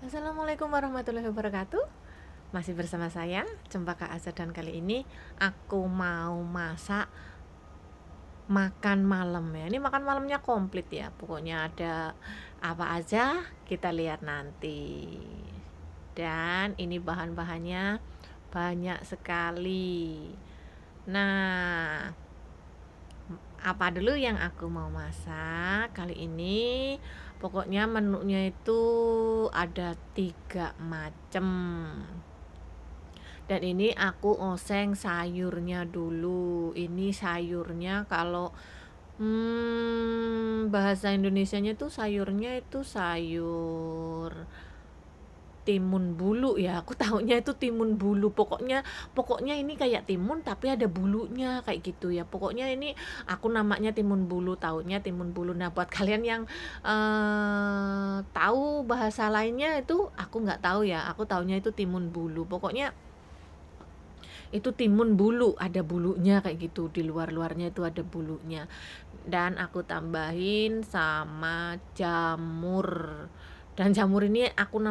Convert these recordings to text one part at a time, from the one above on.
Assalamualaikum warahmatullahi wabarakatuh. Masih bersama saya Cempaka Azza, dan kali ini aku mau masak makan malam ya. Ini makan malamnya komplit ya. Pokoknya ada apa aja kita lihat nanti. Dan ini bahan-bahannya banyak sekali. Nah, apa dulu yang aku mau masak kali ini? Pokoknya menunya itu ada 3 macem. Dan ini aku oseng sayurnya dulu. Ini sayurnya kalau bahasa Indonesianya itu sayurnya itu sayur timun bulu ya. Aku tahunya itu timun bulu. Pokoknya ini kayak timun tapi ada bulunya kayak gitu ya. Pokoknya ini aku namanya timun bulu, tahunya timun bulu. Nah, buat kalian yang tahu bahasa lainnya itu aku nggak tahu ya. Aku tahunya itu timun bulu. Pokoknya itu timun bulu, ada bulunya kayak gitu, di luar-luarnya itu ada bulunya. Dan aku tambahin sama jamur. Dan jamur ini aku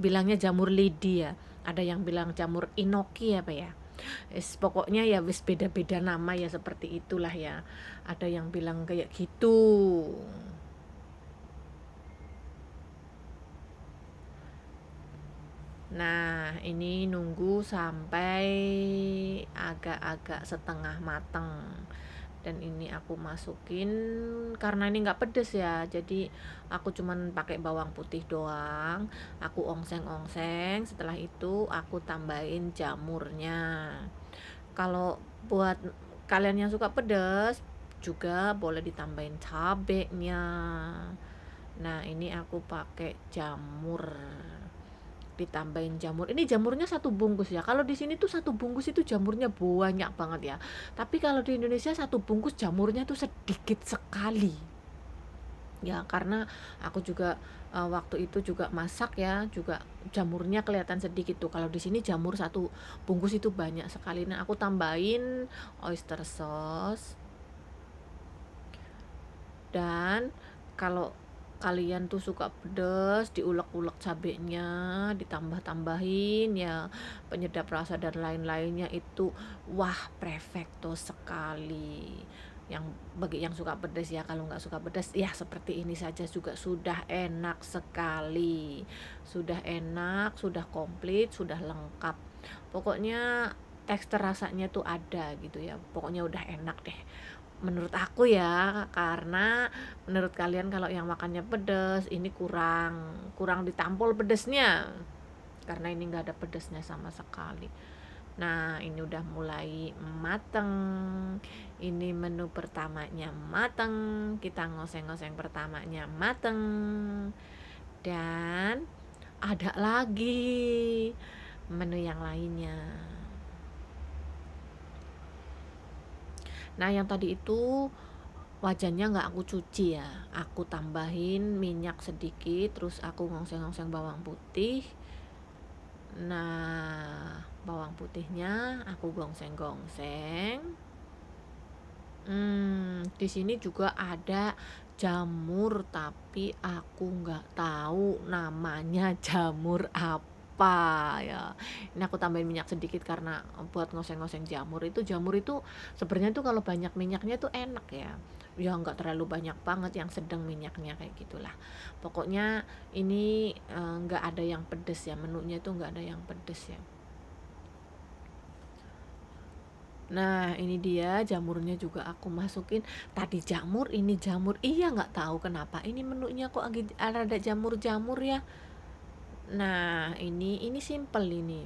bilangnya jamur lidi ya. Ada yang bilang jamur inoki apa ya. Pokoknya ya wis beda-beda nama ya, seperti itulah ya. Ada yang bilang kayak gitu. Nah, ini nunggu sampai agak-agak setengah mateng. Dan ini aku masukin, karena ini nggak pedes ya, jadi aku cuman pakai bawang putih doang. Aku ongseng-ongseng, setelah itu aku tambahin jamurnya. Kalau buat kalian yang suka pedas juga boleh ditambahin cabenya. Nah, ini aku pakai jamur, ditambahin jamur. Ini jamurnya 1 bungkus ya. Kalau di sini tuh 1 bungkus itu jamurnya banyak banget ya. Tapi kalau di Indonesia 1 bungkus jamurnya tuh sedikit sekali. Ya, karena aku juga waktu itu juga masak ya, juga jamurnya kelihatan sedikit tuh. Kalau di sini jamur 1 bungkus itu banyak sekali. Nah, aku tambahin oyster sauce. Dan kalau kalian tuh suka pedas, diulek-ulek cabenya, ditambah-tambahin ya penyedap rasa dan lain-lainnya itu, wah, perfecto sekali. Bagi yang suka pedas ya, kalau nggak suka pedas ya seperti ini saja juga sudah enak sekali. Sudah enak, sudah komplit, sudah lengkap. Pokoknya tekstur rasanya tuh ada gitu ya. Pokoknya udah enak deh menurut aku ya, karena menurut kalian kalau yang makannya pedas ini kurang ditampol pedesnya, karena ini nggak ada pedesnya sama sekali. Nah, ini udah mulai mateng. Ini menu pertamanya mateng, kita ngoseng-ngoseng pertamanya mateng. Dan ada lagi menu yang lainnya. Nah, yang tadi itu wajannya nggak aku cuci ya, aku tambahin minyak sedikit, terus aku ngongseng-ngongseng bawang putih. Nah, bawang putihnya aku gongseng-gongseng. Di sini juga ada jamur, tapi aku nggak tahu namanya jamur apa ya. Ini aku tambahin minyak sedikit karena buat ngoseng-ngoseng jamur itu sebenarnya tuh kalau banyak minyaknya tuh enak ya. Ya nggak terlalu banyak banget, yang sedang minyaknya kayak gitulah. Pokoknya ini nggak ada yang pedes ya, menunya itu nggak ada yang pedes ya. Nah, ini dia jamurnya juga aku masukin. Tadi jamur, ini jamur. Iya, nggak tahu kenapa ini menunya kok ada jamur-jamur ya. Nah, ini simple ini.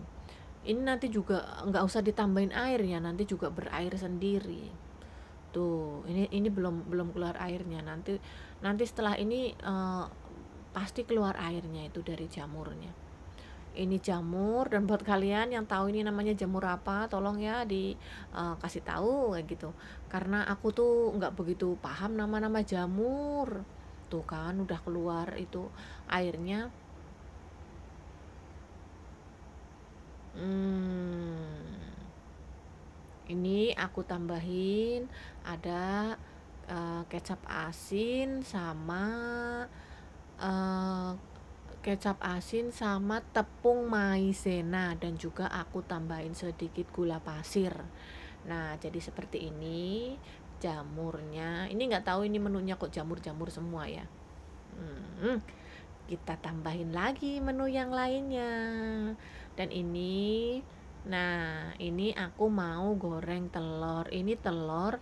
Ini nanti juga nggak usah ditambahin air ya, nanti juga berair sendiri. Tuh, ini belum keluar airnya. Nanti setelah ini pasti keluar airnya itu dari jamurnya. Ini jamur, dan buat kalian yang tahu ini namanya jamur apa, tolong ya kasih tahu kayak gitu. Karena aku tuh nggak begitu paham nama-nama jamur. Tuh kan udah keluar itu airnya. Ini aku tambahin ada kecap asin sama eh, tepung maizena, dan juga aku tambahin sedikit gula pasir. Nah, jadi seperti ini jamurnya. Ini nggak tahu ini menunya kok jamur-jamur semua ya. Hmm, kita tambahin lagi menu yang lainnya. Dan ini aku mau goreng telur. Ini telur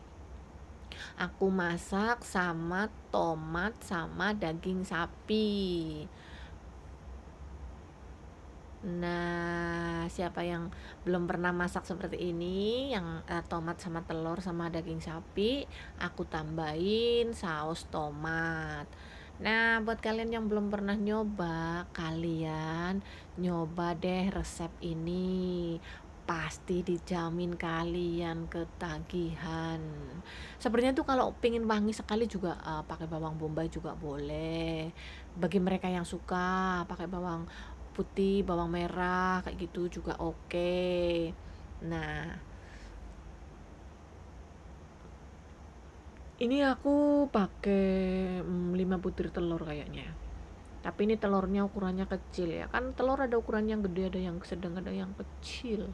aku masak sama tomat sama daging sapi. Nah, siapa yang belum pernah masak seperti ini, yang tomat sama telur sama daging sapi, aku tambahin saus tomat. Nah, buat kalian yang belum pernah nyoba, kalian nyoba deh resep ini. Pasti dijamin kalian ketagihan. Sebenarnya tuh kalau pengen wangi sekali juga pakai bawang bombay juga boleh. Bagi mereka yang suka pakai bawang putih, bawang merah kayak gitu juga oke. Nah, ini aku pakai 5 butir telur kayaknya. Tapi ini telurnya ukurannya kecil ya. Kan telur ada ukuran yang gede, ada yang sedang, ada yang kecil.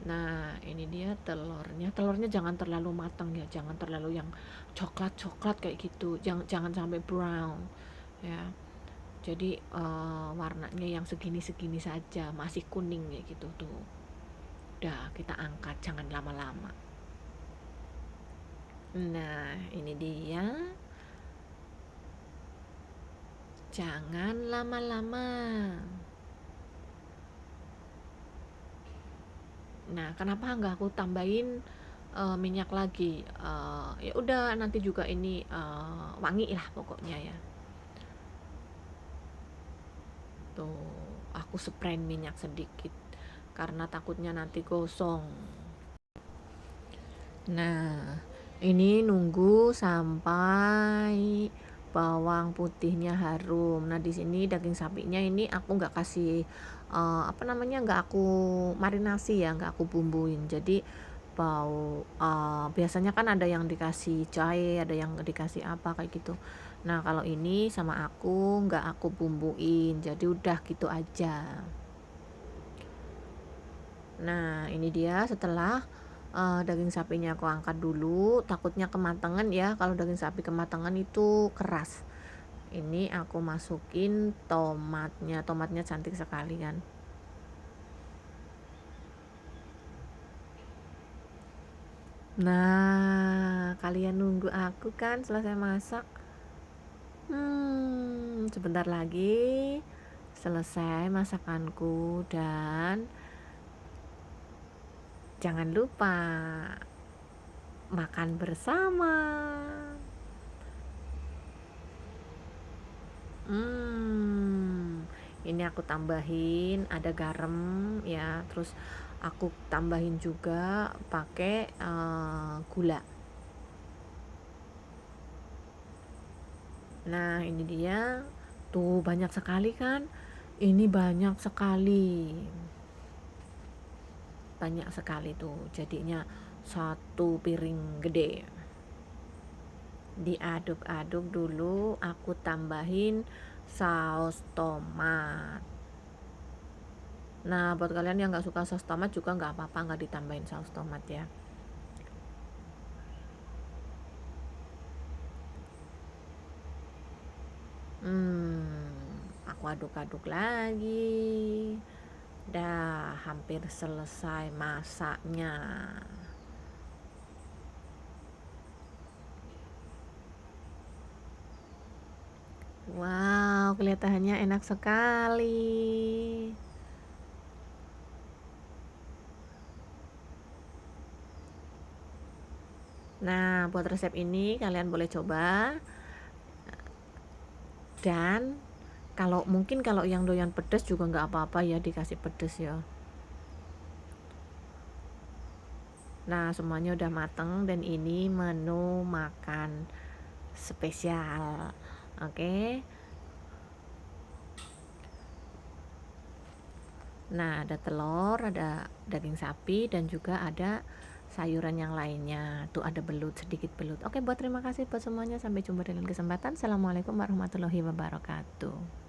Nah, ini dia telurnya. Telurnya jangan terlalu matang ya, jangan terlalu yang coklat-coklat kayak gitu. Jangan jangan sampai brown ya. Jadi warnanya yang segini-segini saja, masih kuning kayak gitu tuh. Udah, kita angkat, jangan lama-lama. Nah, ini dia. Jangan lama-lama. Nah, kenapa nggak aku tambahin minyak lagi? Ya udah, nanti juga ini wangi lah pokoknya ya. Tuh, aku sprayin minyak sedikit karena takutnya nanti gosong. Nah, ini nunggu sampai bawang putihnya harum. Nah, di sini daging sapinya ini aku nggak kasih apa namanya, nggak aku marinasi ya, nggak aku bumbuin. Jadi biasanya kan ada yang dikasih jahe, ada yang dikasih apa kayak gitu. Nah, kalau ini sama aku nggak aku bumbuin, jadi udah gitu aja. Nah, ini dia setelah daging sapinya aku angkat dulu, takutnya kematangan ya, kalau daging sapi kematangan itu keras. Ini aku masukin tomatnya, tomatnya cantik sekali kan. Nah, kalian nunggu aku kan selesai masak. Sebentar lagi selesai masakanku, dan jangan lupa makan bersama. Ini aku tambahin ada garam ya, terus aku tambahin juga pakai gula. Nah, ini dia. Tuh, banyak sekali kan? Ini banyak sekali. Banyak sekali tuh. Jadinya satu piring gede. Diaduk-aduk dulu, aku tambahin saus tomat. Nah, buat kalian yang nggak suka saus tomat juga nggak apa-apa, nggak ditambahin saus tomat ya. Aku aduk-aduk lagi. Dah hampir selesai masaknya. Wow, kelihatannya enak sekali. Nah, buat resep ini kalian boleh coba. Dan kalau yang doyan pedas juga nggak apa-apa ya dikasih pedas ya. Nah, semuanya udah mateng dan ini menu makan spesial. Oke. Nah, ada telur, ada daging sapi dan juga ada sayuran yang lainnya. Tuh ada belut, sedikit belut. Oke, terima kasih buat semuanya. Sampai jumpa di lain kesempatan. Assalamualaikum warahmatullahi wabarakatuh.